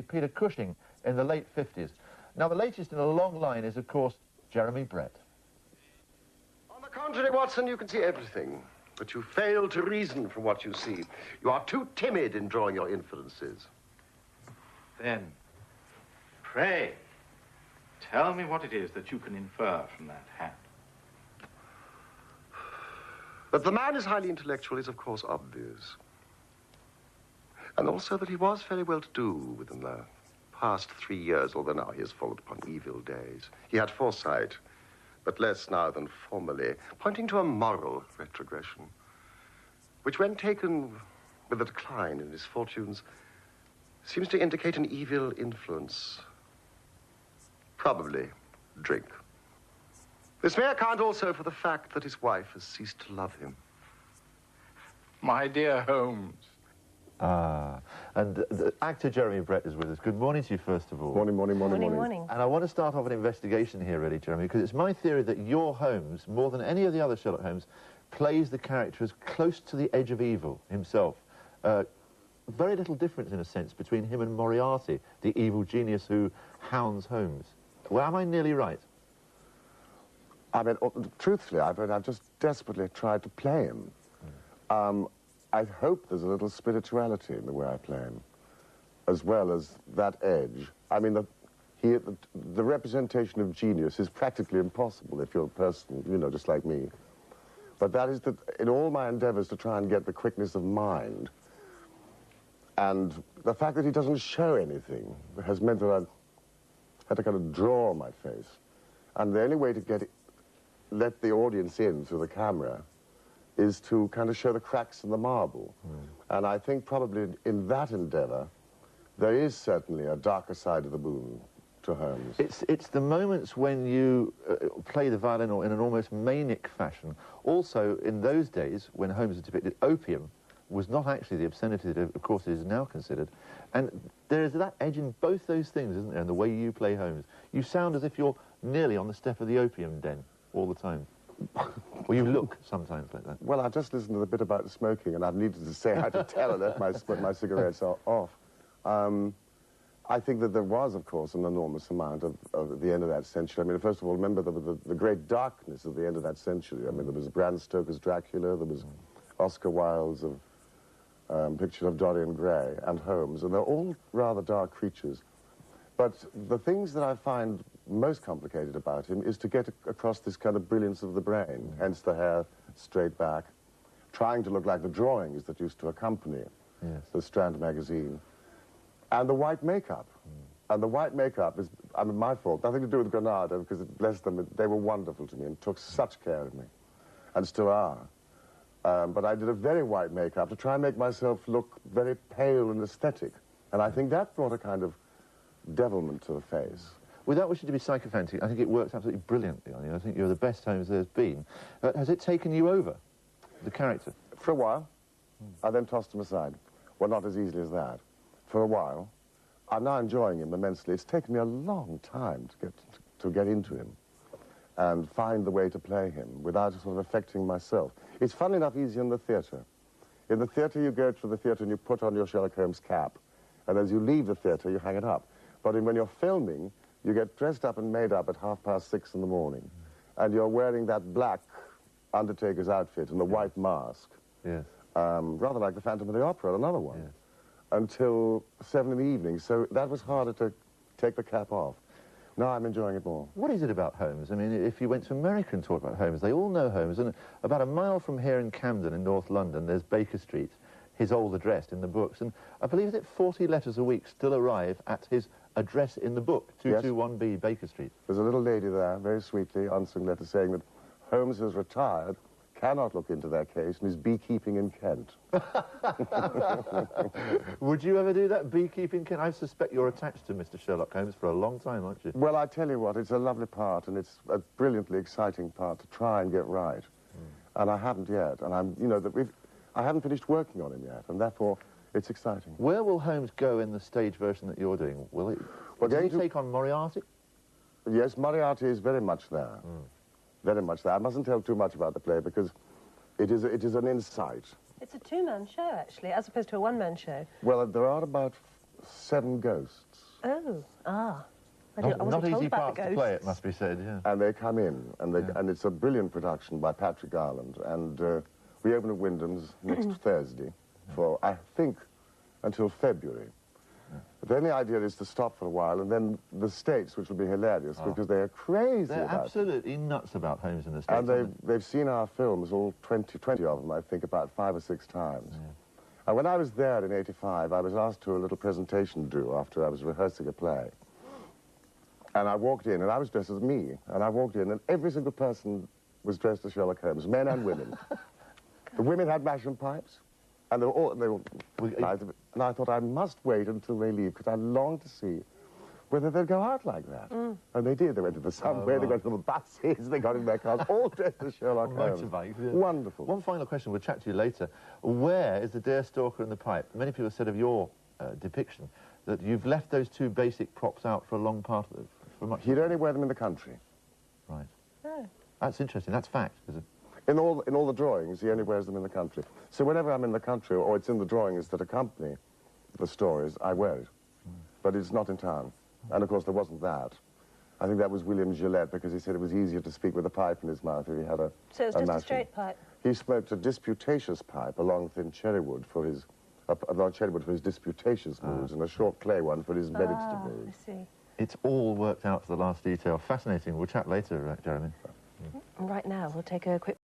Peter Cushing in the late 50s. Now, the latest in a long line is, of course, Jeremy Brett. On the contrary, Watson, you can see everything, but you fail to reason from what you see. You are too timid in drawing your inferences. Then, pray, tell me what it is that you can infer from that hat. That the man is highly intellectual is, of course, obvious. And also that he was fairly well-to-do within the past 3 years, although now he has fallen upon evil days. He had foresight, but less now than formerly, pointing to a moral retrogression, which, when taken with a decline in his fortunes, seems to indicate an evil influence. Probably drink. This may account also for the fact that his wife has ceased to love him. My dear Holmes. And the actor Jeremy Brett is with us. Good morning to you, first of all. Morning. Morning. And I want to start off an investigation here, really, Jeremy, because it's my theory that your Holmes, more than any of the other Sherlock Holmes, plays the character as close to the edge of evil himself. Very little difference, in a sense, between him and Moriarty, the evil genius who hounds Holmes. Well, am I nearly right? I mean, truthfully, I've just desperately tried to play him. I hope there's a little spirituality in the way I play him, as well as that edge. I mean, the representation of genius is practically impossible if you're a person, you know, just like me. But that is that in all my endeavors to try and get the quickness of mind, and the fact that he doesn't show anything has meant that I've had to kind of draw my face. And the only way to let the audience in through the camera is to kind of show the cracks in the marble. And I think probably in that endeavor, there is certainly a darker side of the moon to Holmes. It's the moments when you play the violin or in an almost manic fashion. Also, in those days, when Holmes was depicted, opium was not actually the obscenity that, of course, it is now considered. And there is that edge in both those things, isn't there, in the way you play Holmes. You sound as if you're nearly on the step of the opium den all the time. Well, you look sometimes like that. Well, I just listened to the bit about smoking, and I've needed to say how to tell her that my cigarettes are off. I think that there was, of course, an enormous amount of the end of that century. I mean, first of all, remember the great darkness of the end of that century. I mean, there was Bram Stoker's Dracula, there was Oscar Wilde's picture of Dorian Gray and Holmes, and they're all rather dark creatures. But the things that I find most complicated about him is to get across this kind of brilliance of the brain, hence the hair straight back, trying to look like the drawings that used to accompany the Strand magazine, and the white makeup. And the white makeup is, I mean, my fault, nothing to do with Granada, because bless them, they were wonderful to me and took such care of me, and still are. But I did a very white makeup to try and make myself look very pale and aesthetic, and I think that brought a kind of devilment to the face. Without wishing to be sycophantic, I think it works absolutely brilliantly on you. I think you're the best Holmes there's been. Has it taken you over, the character? For a while. I then tossed him aside. Well, not as easily as that. For a while. I'm now enjoying him immensely. It's taken me a long time to get into him and find the way to play him without sort of affecting myself. It's funnily enough easy in the theatre. In the theatre, you go to the theatre and you put on your Sherlock Holmes cap, and as you leave the theatre, you hang it up. But when you're filming, you get dressed up and made up at 6:30 in the morning, and you're wearing that black Undertaker's outfit and the white mask, rather like the Phantom of the Opera, another one, until 7 in the evening. So that was harder to take the cap off. Now I'm enjoying it more. What is it about Holmes? I mean, if you went to America and talked about Holmes, they all know Holmes. And about a mile from here in Camden in North London, there's Baker Street, his old address in the books. And I believe that 40 letters a week still arrive at his address in the book, 221B Baker Street. There's a little lady there, very sweetly, answering letters saying that Holmes has retired, cannot look into their case, and is beekeeping in Kent. Would you ever do that, beekeeping in Kent? I suspect you're attached to Mr. Sherlock Holmes for a long time, aren't you? Well, I tell you what, it's a lovely part, and it's a brilliantly exciting part to try and get right. And I haven't yet, and I haven't finished working on him yet, and therefore it's exciting. Where will Holmes go in the stage version that you're doing? Will he take on Moriarty? Yes, Moriarty is very much there. Very much there. I mustn't tell too much about the play because it is an insight. It's a two-man show, actually, as opposed to a one-man show. Well, there are about 7 ghosts. Oh, ah. I Not wasn't told easy about parts the to play, it ghosts. must be said, yeah. And they come in, and, and it's a brilliant production by Patrick Garland. And we open at Wyndham's next Thursday for, I think, until February. But then the idea is to stop for a while, and then the States, which will be hilarious, because they are crazy They're about it. absolutely nuts about homes in the States. And they've seen our films, all 20 of them, I think, about 5 or 6 times. Yeah. And when I was there in '85, I was asked to a little presentation do after I was rehearsing a play. And I walked in, and I was dressed as me. And I walked in, and every single person was dressed as Sherlock Holmes, men and women. The women had Masham pipes, and they were all... and I thought I must wait until they leave, because I longed to see whether they'd go out like that. And they did. They went to the subway, they got to the buses, they got in their cars, all dressed as Sherlock Holmes. Motorbikes, yeah. Wonderful. One final question, we'll chat to you later. Where is the Deerstalker and the pipe? Many people have said of your depiction that you've left those 2 basic props out for a long part of it. For much He'd only wear them in the country. Right. Oh. That's interesting. That's fact, is it? In all the drawings, he only wears them in the country. So whenever I'm in the country, or it's in the drawings that accompany the stories, I wear it. But it's not in town. And of course, there wasn't that. I think that was William Gillette, because he said it was easier to speak with a pipe in his mouth if he had a... So it was just a mashing. straight pipe? He smoked a disputatious pipe, a long thin cherrywood for his... a long cherrywood for his disputatious moods, and a short clay one for his meditative moods. I see. It's all worked out to the last detail. Fascinating. We'll chat later, Jeremy. Right now, we'll take a quick...